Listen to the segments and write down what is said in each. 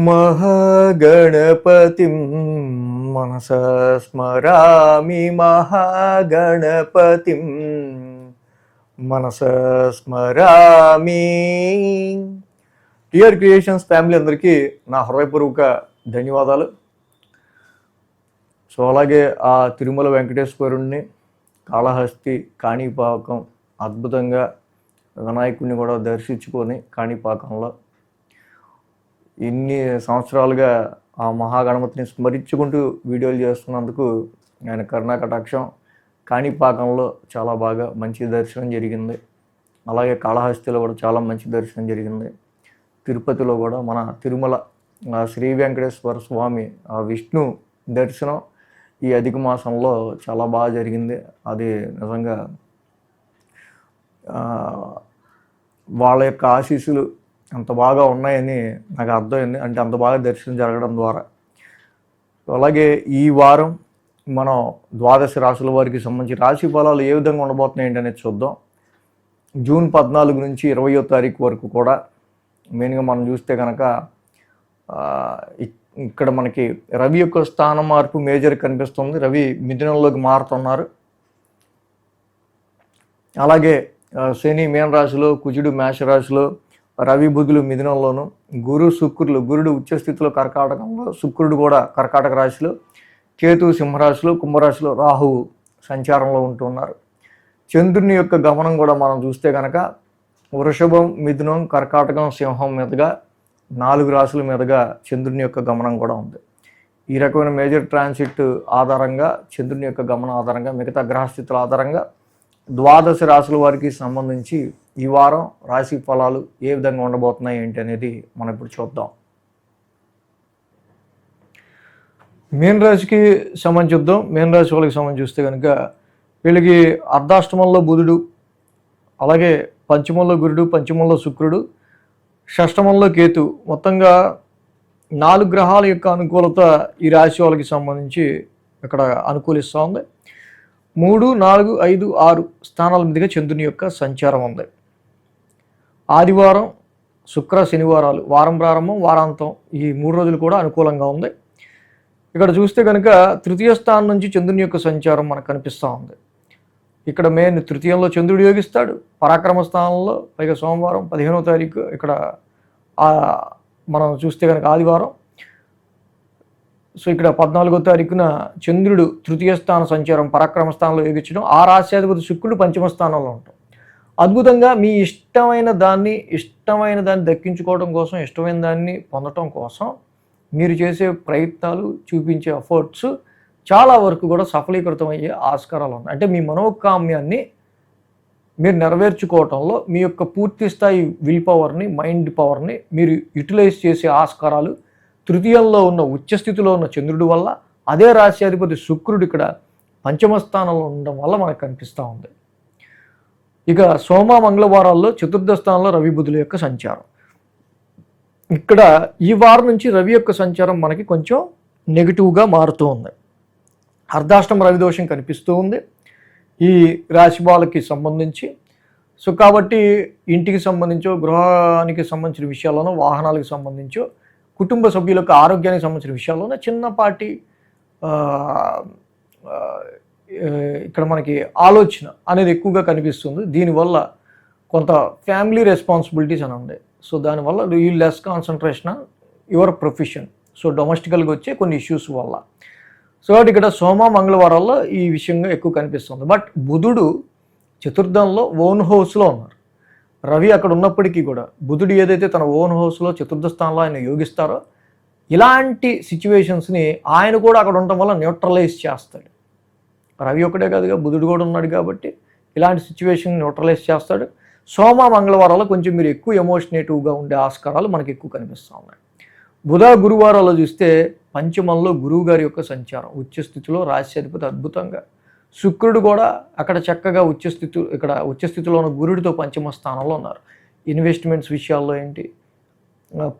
మహాగణపతిం మనసా స్మరామి మహాగణపతిం మనసా స్మరామి. TR creations family అందరికీ నా హృదయపూర్వక ధన్యవాదాలు. సో అలాగే ఆ తిరుమల వెంకటేశ్వరుణ్ణి, కాళహస్తి, కాణిపాకం అద్భుతంగా వినాయకుడిని కూడా దర్శించుకొని కాణిపాకంలో ఇన్ని సంవత్సరాలుగా ఆ మహాగణపతిని స్మరించుకుంటూ వీడియోలు చేస్తున్నందుకు ఆయన కరుణాకటాక్షం. కాణిపాకంలో చాలా బాగా మంచి దర్శనం జరిగింది. అలాగే కాళహస్తిలో కూడా చాలా మంచి దర్శనం జరిగింది. తిరుపతిలో కూడా మన తిరుమల శ్రీ వెంకటేశ్వర స్వామి విష్ణు దర్శనం ఈ అధిక మాసంలో చాలా బాగా జరిగింది. అది నిజంగా వాళ్ళ యొక్క ఆశీస్సులు అంత బాగా ఉన్నాయని నాకు అర్థమైంది. అంటే అంత బాగా దర్శనం జరగడం ద్వారా. అలాగే ఈ వారం మనం ద్వాదశ రాశుల వారికి సంబంధించి రాశి ఫలాలు ఏ విధంగా ఉండబోతున్నాయి ఏంటనేది చూద్దాం. జూన్ 14 నుంచి 20వ తారీఖు వరకు కూడా మెయిన్గా మనం చూస్తే కనుక ఇక్కడ మనకి రవి యొక్క స్థాన మార్పు మేజర్ కనిపిస్తుంది. రవి మిథునంలోకి మారుతున్నారు. అలాగే శని మీన రాశిలో, కుజుడు మేష రాశిలో, రవి బుధులు మిథునంలోను, గురుడు ఉచ్చస్థితిలో కర్కాటకంలో, శుక్రుడు కూడా కర్కాటక రాశిలో, కేతు సింహరాశిలో, కుంభరాశిలో, రాహువు సంచారంలో ఉంటున్నారు. చంద్రుని యొక్క గమనం కూడా మనం చూస్తే కనుక వృషభం, మిథునం, కర్కాటకం, సింహం మీదుగా 4 రాశుల మీదుగా చంద్రుని యొక్క గమనం కూడా ఉంది. ఈ రకమైన మేజర్ ట్రాన్సిట్ ఆధారంగా, చంద్రుని యొక్క గమనం ఆధారంగా, మిగతా గ్రహస్థితుల ఆధారంగా ద్వాదశ రాశుల వారికి సంబంధించి ఈ వారం రాశి ఫలాలు ఏ విధంగా ఉండబోతున్నాయి ఏంటి అనేది మనం ఇప్పుడు చూద్దాం. మీన రాశికి సంబంధించి చూద్దాం. మీన రాశి వాళ్ళకి సంబంధించి చూస్తే కనుక వీళ్ళకి అర్ధాష్టమంలో బుధుడు, అలాగే పంచమంలో గురుడు, పంచమంలో శుక్రుడు, షష్టమంలో కేతు, మొత్తంగా 4 గ్రహాల యొక్క అనుకూలత ఈ రాశి వాళ్ళకి సంబంధించి ఇక్కడ అనుకూలిస్తూ ఉంది. 3, 4, 5, 6 స్థానాల మీదుగా చంద్రుని యొక్క సంచారం ఉంది. ఆదివారం, శుక్ర, శనివారాలు, వారం ప్రారంభం, వారాంతం, ఈ 3 రోజులు కూడా అనుకూలంగా ఉంది. ఇక్కడ చూస్తే కనుక తృతీయ స్థానం నుంచి చంద్రుని యొక్క సంచారం మనకు కనిపిస్తూ ఉంది. ఇక్కడ మెయిన్ తృతీయంలో చంద్రుడు యోగిస్తాడు, పరాక్రమ స్థానంలో, పైగా సోమవారం 15వ తారీఖు ఇక్కడ మనం చూస్తే కనుక ఆదివారం. సో ఇక్కడ 14వ తారీఖున చంద్రుడు తృతీయ స్థాన సంచారం పరాక్రమ స్థానంలో యోగించడం, ఆ రాశ్యాధిపతి శుక్రుడు పంచమ స్థానంలో ఉంటాం. అద్భుతంగా మీ ఇష్టమైన దాన్ని దక్కించుకోవడం కోసం, ఇష్టమైన దాన్ని పొందటం కోసం మీరు చేసే ప్రయత్నాలు, చూపించే ఎఫర్ట్స్ చాలా వరకు కూడా సఫలీకృతం అయ్యే ఆస్కారాలు ఉన్నాయి. అంటే మీ మనోకామ్యాన్ని మీరు నెరవేర్చుకోవటంలో మీ యొక్క పూర్తి స్థాయి విల్ పవర్ని, మైండ్ పవర్ని మీరు యూటిలైజ్ చేసే ఆస్కారాలు తృతీయంలో ఉన్న ఉచ్చస్థితిలో ఉన్న చంద్రుడి వల్ల, అదే రాశ్యాధిపతి శుక్రుడు ఇక్కడ పంచమ స్థానంలో ఉండడం వల్ల మనకు కనిపిస్తూ ఉంది. ఇక సోమ, మంగళవారాల్లో చతుర్థ స్థానంలో రవి బుధుల యొక్క సంచారం. ఇక్కడ ఈ వారం నుంచి రవి యొక్క సంచారం మనకి కొంచెం నెగిటివ్గా మారుతూ ఉంది. అర్ధాష్టమ రవి దోషం కనిపిస్తూ ఉంది ఈ రాశి వాళ్ళకి సంబంధించి. సో కాబట్టి ఇంటికి సంబంధించో, గృహానికి సంబంధించిన విషయాల్లోనో, వాహనాలకు సంబంధించో, కుటుంబ సభ్యుల యొక్క ఆరోగ్యానికి సంబంధించిన విషయాల్లోనే చిన్నపాటి ఇక్కడ మనకి ఆలోచన అనేది ఎక్కువగా కనిపిస్తుంది. దీనివల్ల కొంత ఫ్యామిలీ రెస్పాన్సిబిలిటీస్ అని ఉంది. సో దానివల్ల you less concentration on your profession. So డొమెస్టికల్గా వచ్చే కొన్ని ఇష్యూస్ వల్ల. సో కాబట్టి ఇక్కడ సోమ, మంగళవారాల్లో ఈ విషయంగా ఎక్కువ కనిపిస్తుంది. బట్ బుధుడు చతుర్థంలో ఓన్ హౌస్లో ఉన్నారు. రవి అక్కడ ఉన్నప్పటికీ కూడా బుధుడు ఏదైతే తన ఓన్ హౌస్లో చతుర్థ స్థానంలో ఆయన యోగిస్తారో, ఇలాంటి సిచ్యువేషన్స్ని ఆయన కూడా అక్కడ ఉండటం వల్ల న్యూట్రలైజ్ చేస్తాడు. రవి ఒకటే కాదుగా, బుధుడు కూడా ఉన్నాడు కాబట్టి ఇలాంటి సిచ్యువేషన్ న్యూట్రలైజ్ చేస్తాడు. సోమ, మంగళవారాల్లో కొంచెం మీరు ఎక్కువ ఎమోషనేటివ్గా ఉండే ఆస్కారాలు మనకి ఎక్కువ కనిపిస్తూ ఉన్నాయి. బుధ, గురువారాల్లో చూస్తే పంచమంలో గురువు గారి యొక్క సంచారం, ఉచ్చస్థితిలో రాశ్యాధిపతి అద్భుతంగా, శుక్రుడు కూడా అక్కడ చక్కగా ఉచ్చస్థితిలో ఉన్న గురుడితో పంచమ స్థానంలో ఉన్నారు. ఇన్వెస్ట్మెంట్స్ విషయాల్లో ఏంటి,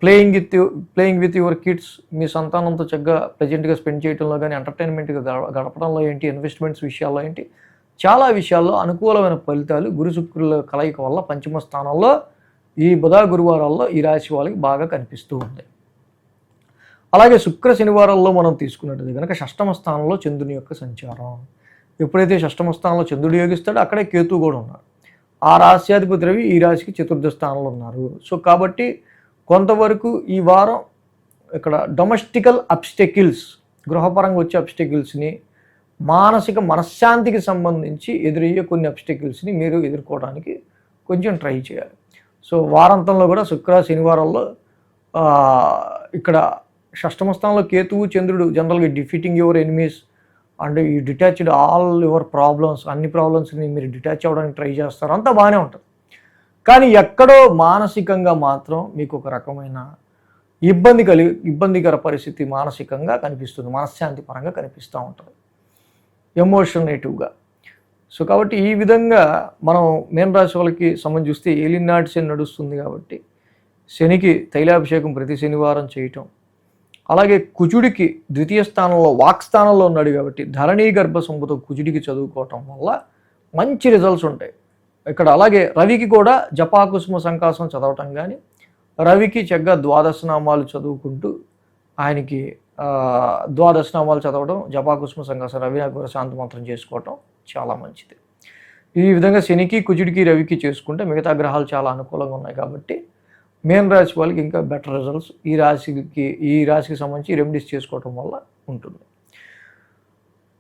ప్లేయింగ్ విత్ యువర్ కిడ్స్, మీ సంతానంతో చక్కగా ప్రెజెంట్గా స్పెండ్ చేయడంలో కానీ, ఎంటర్టైన్మెంట్గా గడపడంలో ఏంటి, ఇన్వెస్ట్మెంట్స్ విషయాల్లో ఏంటి, చాలా విషయాల్లో అనుకూలమైన ఫలితాలు గురు శుక్రుల కలయిక వల్ల పంచమ స్థానంలో ఈ బుధ, గురువారాల్లో ఈ రాశి వాళ్ళకి బాగా కనిపిస్తూ ఉంది. అలాగే శుక్ర శనివారాల్లో మనం తీసుకున్నట్టు కనుక షష్టమ స్థానంలో చంద్రుని యొక్క సంచారం. ఎప్పుడైతే షష్టమ స్థానంలో చంద్రుడు యోగిస్తాడో అక్కడే కేతు కూడా ఉన్నారు. ఆ రాశ్యాధిపతి రవి ఈ రాశికి చతుర్థ స్థానంలో ఉన్నారు. సో కాబట్టి కొంతవరకు ఈ వారం ఇక్కడ డొమెస్టికల్ అబ్స్టెకిల్స్, గృహపరంగా వచ్చే అబ్స్టెకిల్స్ని, మానసిక మనశ్శాంతికి సంబంధించి ఎదురయ్యే కొన్ని అబ్స్టెకిల్స్ని మీరు ఎదుర్కోవడానికి కొంచెం ట్రై చేయాలి. సో వారాంతంలో కూడా శుక్ర శనివారాల్లో ఇక్కడ షష్టమ స్థానంలో కేతువు చంద్రుడు జనరల్గా defeating your enemies and you detached all your problems, అన్ని ప్రాబ్లమ్స్ని మీరు డిటాచ్ అవ్వడానికి ట్రై చేస్తారు, అంతా బాగానే ఉంటుంది. కానీ ఎక్కడో మానసికంగా మాత్రం మీకు ఒక రకమైన ఇబ్బందికర పరిస్థితి మానసికంగా కనిపిస్తుంది, మనశ్శాంతి పరంగా కనిపిస్తూ ఉంటుంది, ఎమోషనేటివ్గా. సో కాబట్టి ఈ విధంగా మనం మీన రాశి వాళ్ళకి సంబంధించి చూస్తే ఏలినాటి శని నడుస్తుంది కాబట్టి శనికి తైలాభిషేకం ప్రతి శనివారం చేయటం, అలాగే కుజుడికి ద్వితీయ స్థానంలో వాక్స్థానంలో ఉన్నాడు కాబట్టి ధరణీ గర్భ సంపుతో కుజుడికి చదువుకోవటం వల్ల మంచి రిజల్ట్స్ ఉంటాయి ఇక్కడ. అలాగే రవికి కూడా జపాకుసుమ సంకాసం చదవటం కానీ, రవికి చక్కగా ద్వాదశనామాలు చదువుకుంటూ ఆయనకి ద్వాదశనామాలు చదవడం, జపాకుసుమ సంకాసం, రవి శాంతి మంత్రం చేసుకోవటం చాలా మంచిది. ఈ విధంగా శనికి కుజుడికి రవికి చేసుకుంటే మిగతా గ్రహాలు చాలా అనుకూలంగా ఉన్నాయి కాబట్టి మీన రాశి వాళ్ళకి ఇంకా బెటర్ రిజల్ట్స్ ఈ రాశికి సంబంధించి రెమెడీస్ చేసుకోవటం వల్ల ఉంటుంది.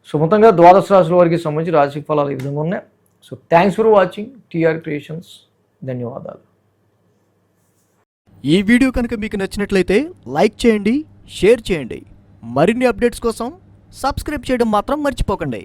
సో మొత్తంగా ద్వాదశ రాశుల వారికి సంబంధించి రాశి ఫలాలు ఈ విధంగా ఉన్నాయి. So thanks for watching TR Creations. ధన్యవాదాలు. ఈ వీడియో కనుక మీకు నచ్చినట్లయితే లైక్ చేయండి, షేర్ చేయండి. మరిన్ని అప్డేట్స్ కోసం సబ్స్క్రైబ్ చేయడం మాత్రం మర్చిపోకండి.